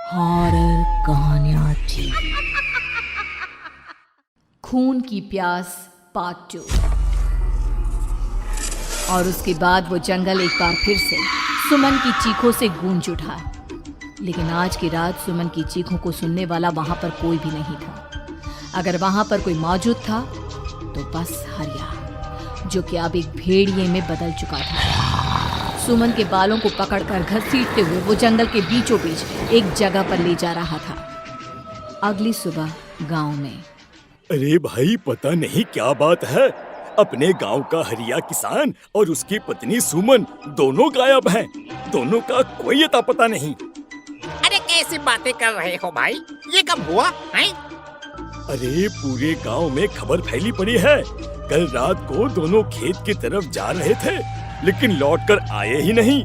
Horror कहानियां थी। खून की प्यास पार्ट 2। और उसके बाद वो जंगल एक बार फिर से सुमन की चीखों से गूंज उठा। लेकिन आज की रात सुमन की चीखों को सुनने वाला वहां पर कोई भी नहीं था। अगर वहां पर कोई मौजूद था तो बस हरिया, जो कि अब एक भेड़िए में बदल चुका था। सुमन के बालों को पकड़कर घसीटते हुए वो जंगल के बीचों बीच एक जगह पर ले जा रहा था। अगली सुबह गांव में। अरे भाई, पता नहीं क्या बात है, अपने गांव का हरिया किसान और उसकी पत्नी सुमन दोनों गायब हैं। दोनों का कोई अता पता नहीं। अरे कैसी बातें कर रहे हो भाई, ये कब हुआ है? अरे पूरे गांव में खबर फैली पड़ी है। कल रात को दोनों खेत की तरफ जा रहे थे, लेकिन लौटकर आए ही नहीं।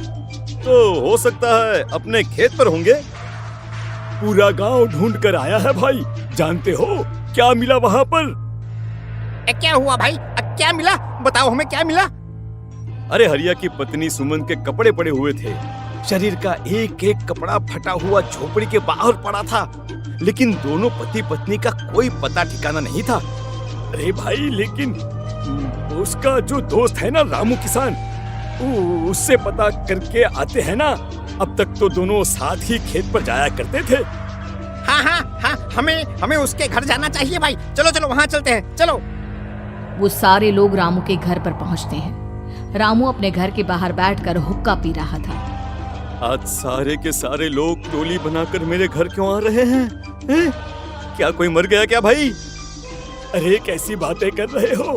तो हो सकता है अपने खेत पर होंगे। पूरा गांव ढूंढ कर आया है भाई। जानते हो क्या मिला वहाँ पर? क्या हुआ भाई, क्या मिला? बताओ हमें, क्या मिला? अरे हरिया की पत्नी सुमन के कपड़े पड़े हुए थे। शरीर का एक एक कपड़ा फटा हुआ झोपड़ी के बाहर पड़ा था, लेकिन दोनों पति पत्नी का कोई पता ठिकाना नहीं था। अरे भाई, लेकिन उसका जो दोस्त है ना रामू किसान, उससे पता करके आते हैं ना। अब तक तो दोनों साथ ही खेत पर जाया करते थे। हाँ, हमें उसके घर जाना चाहिए भाई। चलो वहाँ चलते हैं, चलो। वो सारे लोग रामू के घर पर पहुंचते हैं। रामू अपने घर के बाहर बैठकर हुक्का पी रहा था। आज सारे के सारे लोग टोली बनाकर मेरे घर क्यों आ रहे हैं? क्या कोई मर गया क्या भाई? अरे कैसी बातें कर रहे हो?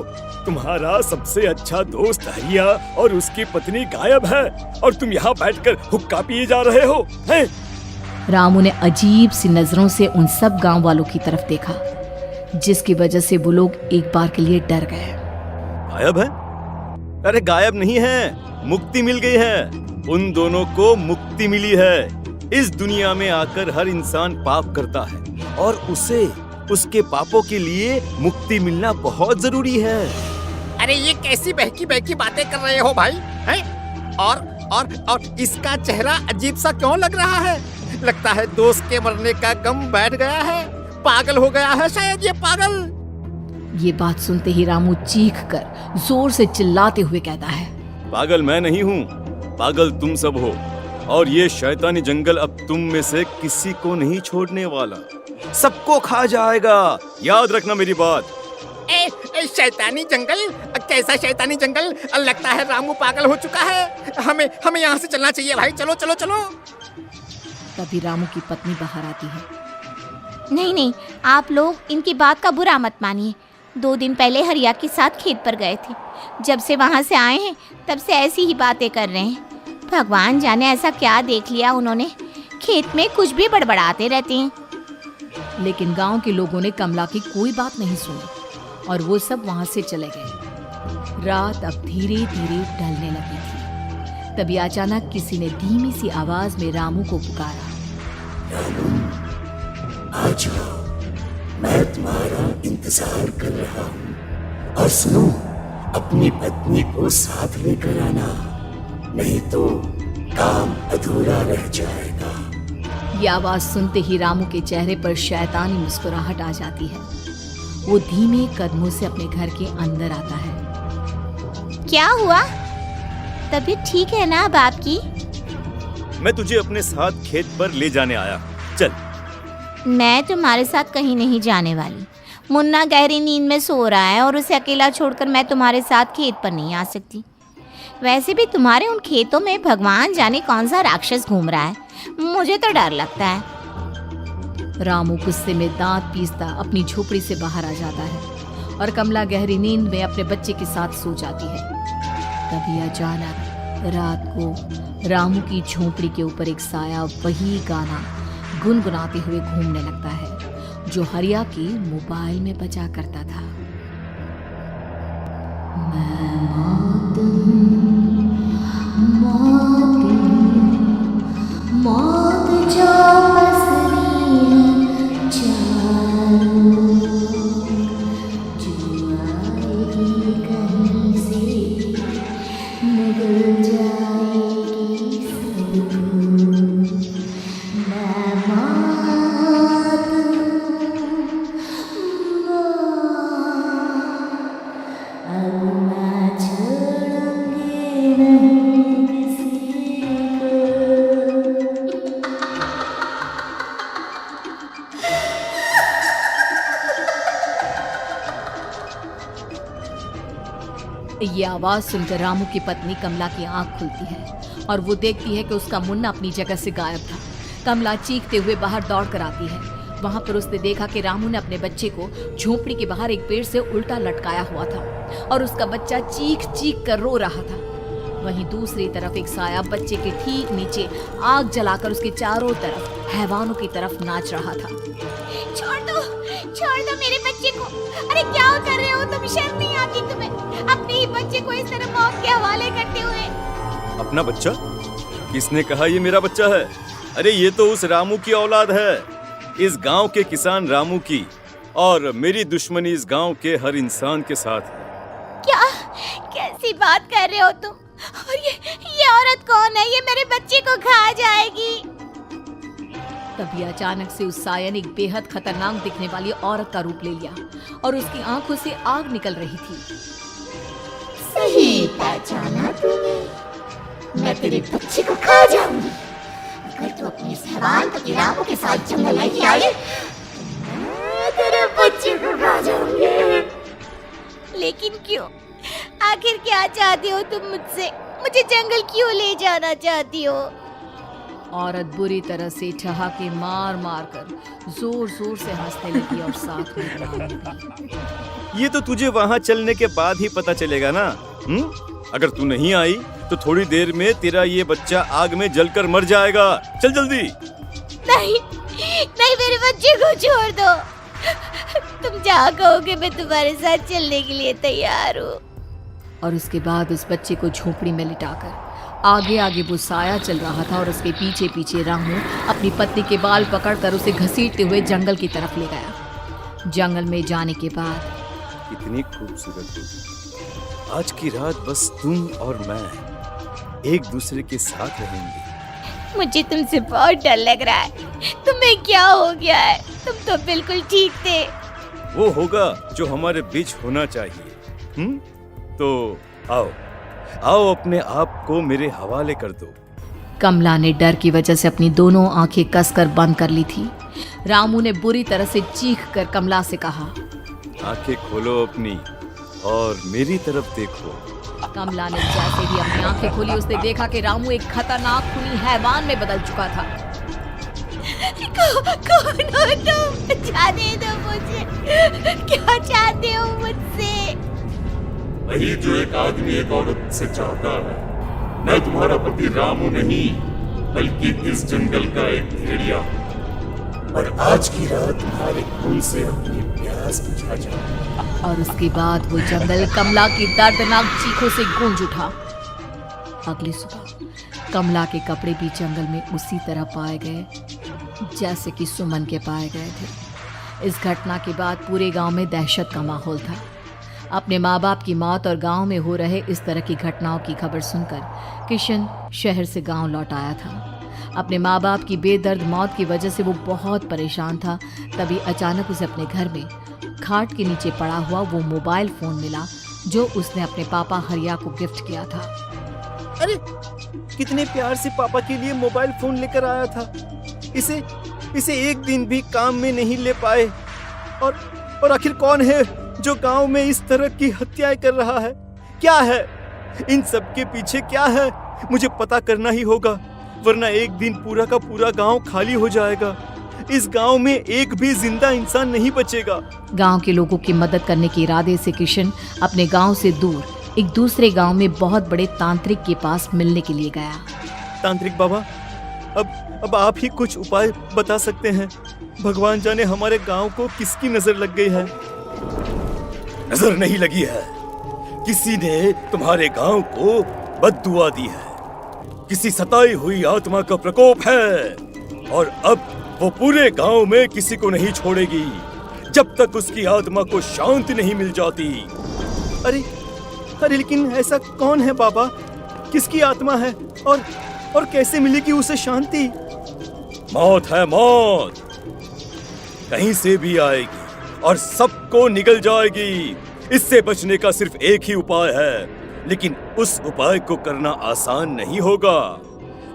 तुम्हारा सबसे अच्छा दोस्त हरिया और उसकी पत्नी गायब है, और तुम यहाँ बैठकर हुक्का पिए जा रहे हो हैं? रामू ने अजीब सी नजरों से उन सब गांव वालों की तरफ देखा, जिसकी वजह से वो लोग एक बार के लिए डर गए। गायब है? अरे गायब नहीं है, मुक्ति मिल गई है। उन दोनों को मुक्ति मिली है। इस दुनिया में आकर हर इंसान पाप करता है, और उसे उसके पापों के लिए मुक्ति मिलना बहुत जरूरी है। अरे ये कैसी बहकी बातें कर रहे हो भाई, हैं? और इसका चेहरा अजीब सा क्यों लग रहा है? लगता है दोस्त के मरने का गम बैठ गया है। पागल हो गया है शायद ये पागल। ये बात सुनते ही रामू चीख कर जोर से चिल्लाते हुए कहता है, पागल मैं नहीं हूँ, पागल तुम सब हो। और ये शैतानी जंगल अब तुम में से किसी को नहीं छोड़ने वाला, सबको खा जाएगा। याद रखना मेरी बात। शैतानी जंगल? कैसा शैतानी जंगल? लगता है रामू पागल हो चुका है। हमें यहाँ से चलना चाहिए भाई। चलो। तभी रामू की पत्नी बाहर आती है। नहीं, आप लोग इनकी बात का बुरा मत मानिए। 2 दिन पहले हरिया के साथ खेत पर गए थे। जब से वहाँ से आए हैं तब से ऐसी ही बातें कर रहे हैं। भगवान जाने ऐसा क्या देख लिया उन्होंने, खेत में कुछ भी बड़बड़ाते रहते हैं। लेकिन गांव के लोगों ने कमला की कोई बात नहीं सुनी, और वो सब वहां से चले गए। रात अब धीरे धीरे ढलने लगी थी। तभी अचानक किसी ने धीमी सी आवाज में रामू को पुकारा। रामू, आ जाओ, मैं तुम्हारा इंतजार कर रहा हूँ। और सुनो, अपनी पत्नी को साथ लेकर आना, नहीं तो काम अधूरा रह जाएगा। ये आवाज सुनते ही रामू के चेहरे पर शैतानी मुस्कुराहट आ जाती है। वो धीमे कदमों से अपने घर के अंदर आता है। क्या हुआ? तबीयत ठीक है ना अब आपकी? मैं तुझे अपने साथ खेत पर ले जाने आया, चल। मैं तुम्हारे साथ कहीं नहीं जाने वाली। मुन्ना गहरी नींद में सो रहा है, और उसे अकेला छोड़कर मैं तुम्हारे साथ खेत पर नहीं आ सकती। वैसे भी तुम्हारे उन खेतों में भगवान जाने कौन सा राक्षस घूम रहा है, मुझे तो डर लगता है। रामू गुस्से में दांत पीसता अपनी झोपड़ी से बाहर आ जाता है, और कमला गहरी नींद में अपने बच्चे के साथ सो जाती है। तभी अचानक रात को रामू की झोपड़ी के ऊपर एक साया वही गाना गुनगुनाते हुए घूमने लगता है, जो हरिया के मोबाइल में बजा करता था। मैं मौत जो बसनी है चारों, जो आएगी कहीं से निकल जाएगी सबको। मैं ये आवाज सुनकर रामू की पत्नी कमला की आंख खुलती है और वो देखती है कि उसका मुन्ना अपनी जगह से गायब था। कमला चीखते हुए बाहर दौड़ कर आती है। वहां पर उसने देखा कि रामू ने अपने बच्चे को झोपड़ी के बाहर एक पेड़ से उल्टा लटकाया हुआ था और उसका बच्चा चीख चीख कर रो रहा था। वहीं दूसरी तरफ एक साया बच्चे के ठीक नीचे आग जलाकर उसके चारों तरफ हैवानों की तरफ नाच रहा था। छोड़ दो मेरे बच्चे को। अरे क्या कर रहे हो तुम? शर्म नहीं आती तुम्हें? अपने ही बच्चे को इस तरह मौत के हवाले करते हुए। अपना बच्चा? किसने कहा ये मेरा बच्चा है? अरे ये तो उस रामू की औलाद है, इस गांव के किसान रामू की, और मेरी दुश्मनी इस गांव के हर इंसान के साथ है। क्या? कैसी बात कर रहे हो तुम? और ये औरत कौन है? ये मेरे बच्चे को खा जाएगी। तभी अचानक से उस साया ने एक बेहद खतरनाक दिखने वाली औरत का रूप ले लिया और उसकी आंखों से आग निकल रही थी। सही पहचाना तूने। मैं तेरे बच्चे को खा जाऊंगी। अगर तू अपने इस हैवान पति रामू के साथ जंगल नहीं आई, मैं तेरे बच्चे को खा जाऊंगी। लेकिन क्यों? आखिर क्या चाहती हो तुम मुझसे? मुझे जंगल क्यों ले जाना चाहती हो? औरत बुरी तरह से ठहाके मार मार कर जोर जोर से हंसने लगी और साथ में रोने लगी। ये तो तुझे वहाँ चलने के बाद ही पता चलेगा ना। अगर तू नहीं आई तो थोड़ी देर में तेरा ये बच्चा आग में जलकर मर जाएगा। चल जल्दी। नहीं नहीं, मेरे बच्चे को छोड़ दो। तुम जहाँ कहोगे मैं तुम्हारे साथ चलने के लिए तैयार हूँ। और उसके बाद उस बच्चे को झोपड़ी में लिटाकर आगे आगे वो साया चल रहा था और उसके पीछे पीछे रामू अपनी पत्नी के बाल पकड़कर उसे घसीटते हुए जंगल की तरफ ले गया। जंगल में जाने के बाद कितनी खूबसूरत होगी। आज की रात बस तुम और मैं एक दूसरे के साथ रहेंगे। मुझे तुमसे बहुत डर लग रहा है। तुम्हें क्या हो गया है? तुम तो बिल्कुल ठीक थे। वो होगा जो हमारे बीच होना चाहिए। तो आओ आओ, अपने आप को मेरे हवाले कर दो। कमला ने डर की वजह से अपनी दोनों आंखें कसकर बंद कर ली थी। रामू ने बुरी तरह से चीख कर कमला से कहा, आंखें खोलो अपनी और मेरी तरफ देखो। कमला ने जैसे ही अपनी आंखें खोली उसने देखा कि रामू एक खतरनाक खूनी हैवान में बदल चुका था। कौन हो तुम? जाने दो मुझे। क्या चाहते हो मुझसे? वही जो एक आदमी एक औरत से चाहता है। मैं तुम्हारा पति रामू नहीं, बल्कि इस जंगल का एक भेड़िया हूँ। और आज की रात तुम्हारे खून से अपनी प्यास बुझा जाऊं। और उसके बाद वो जंगल कमला की दर्दनाक चीखों से गूंज उठा। अगली सुबह कमला के कपड़े भी जंगल में उसी तरह पाए गए जैसे कि सुमन के पाए गए थे। इस घटना के बाद पूरे गांव में दहशत का माहौल था। अपने माँ बाप की मौत और गांव में हो रहे इस तरह की घटनाओं की खबर सुनकर किशन शहर से गांव लौट आया था। अपने माँ बाप की बेदर्द मौत की वजह से वो बहुत परेशान था। तभी अचानक उसे अपने घर में खाट के नीचे पड़ा हुआ वो मोबाइल फोन मिला जो उसने अपने पापा हरिया को गिफ्ट किया था। अरे कितने प्यार से पापा के लिए मोबाइल फोन लेकर आया था। इसे एक दिन भी काम में नहीं ले पाए। और आखिर कौन है जो गांव में इस तरह की हत्याएं कर रहा है? क्या है इन सब के पीछे? क्या है? मुझे पता करना ही होगा, वरना एक दिन पूरा का पूरा गांव खाली हो जाएगा। इस गांव में एक भी जिंदा इंसान नहीं बचेगा। गांव के लोगों की मदद करने के इरादे से किशन अपने गांव से दूर एक दूसरे गांव में बहुत बड़े तांत्रिक के पास मिलने के लिए गया। तांत्रिक बाबा, अब आप ही कुछ उपाय बता सकते हैं। भगवान जाने हमारे गांव को किसकी नजर लग गई है। नजर नहीं लगी है, किसी ने तुम्हारे गांव को बद्दुआ दी है। किसी सताई हुई आत्मा का प्रकोप है और अब वो पूरे गांव में किसी को नहीं छोड़ेगी जब तक उसकी आत्मा को शांति नहीं मिल जाती। अरे लेकिन ऐसा कौन है बाबा? किसकी आत्मा है और कैसे मिलेगी उसे शांति? मौत है, मौत कहीं से भी आएगी और सबको निगल जाएगी। इससे बचने का सिर्फ एक ही उपाय है, लेकिन उस उपाय को करना आसान नहीं होगा।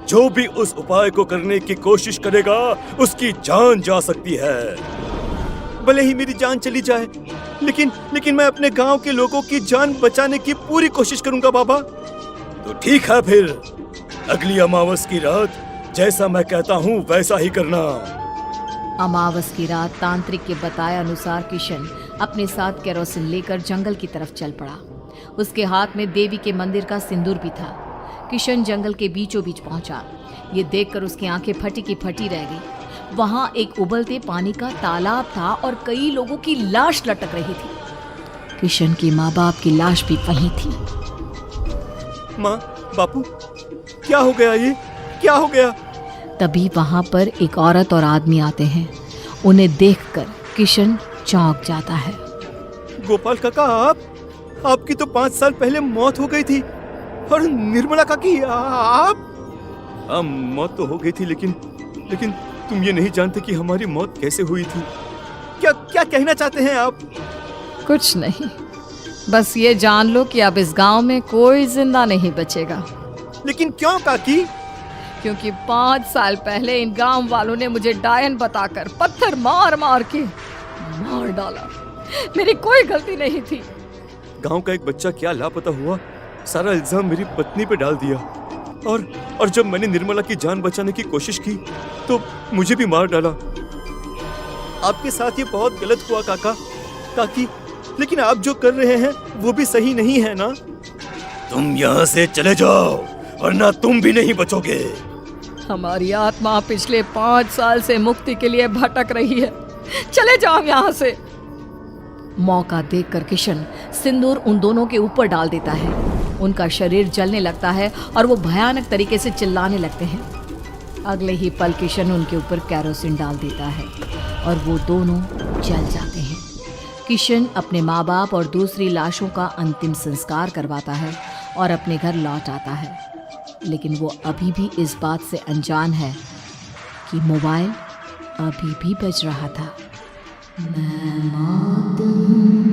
जो भी उस उपाय को करने की कोशिश करेगा उसकी जान जा सकती है। भले ही मेरी जान चली जाए, लेकिन मैं अपने गांव के लोगों की जान बचाने की पूरी कोशिश करूंगा बाबा। तो ठीक है फिर, अगली अमावस की रात जैसा मैं कहता हूँ वैसा ही करना। अमावस की रात तांत्रिक के बताए अनुसार किशन अपने साथ केरोसिन लेकर जंगल की तरफ चल पड़ा। उसके हाथ में देवी के मंदिर का सिंदूर भी था। किशन जंगल के बीचों बीच पहुंचा। ये देखकर उसकी आंखें फटी की फटी रह गई। वहां एक उबलते पानी का तालाब था और कई लोगों की लाश लटक रही थी। किशन के माँ बाप की लाश भी वहीं थी। माँ, बापू, क्या हो गया? ये क्या हो गया? तभी वहां पर एक औरत और आदमी आते हैं। उन्हें देखकर किशन चौंक जाता है। गोपाल काका, आपकी तो 5 साल पहले मौत हो गई थी। और निर्मला काकी, आप? हाँ, मौत तो हो गई थी, लेकिन तुम ये नहीं जानते कि हमारी मौत कैसे हुई थी। क्या कहना चाहते हैं आप? कुछ नहीं, बस ये जान लो कि अब इस गांव में कोई जिंदा नहीं बचेगा। लेकिन क्यों काकी? क्योंकि 5 साल पहले इन गांव वालों ने मुझे डायन बताकर पत्थर मार मार के मार डाला। मेरी कोई गलती नहीं थी। गांव का एक बच्चा क्या लापता हुआ, सारा इल्जाम मेरी पत्नी पे डाल दिया। और जब मैंने निर्मला की जान बचाने की कोशिश की तो मुझे भी मार डाला। आपके साथ ये बहुत गलत हुआ काकी, लेकिन आप जो कर रहे हैं वो भी सही नहीं है ना? तुम यहाँ से चले जाओ वरना तुम भी नहीं बचोगे। हमारी आत्मा पिछले 5 साल से मुक्ति के लिए भटक रही है। चले जाओ यहाँ से। मौका देखकर किशन सिंदूर उन दोनों के ऊपर डाल देता है। उनका शरीर जलने लगता है और वो भयानक तरीके से चिल्लाने लगते हैं। अगले ही पल किशन उनके ऊपर केरोसिन डाल देता है और वो दोनों जल जाते हैं। किशन अपने माँ बाप और दूसरी लाशों का अंतिम संस्कार करवाता है और अपने घर लौट आता है। लेकिन वो अभी भी इस बात से अनजान है कि मोबाइल अभी भी बज रहा था। मैं मौत हूँ।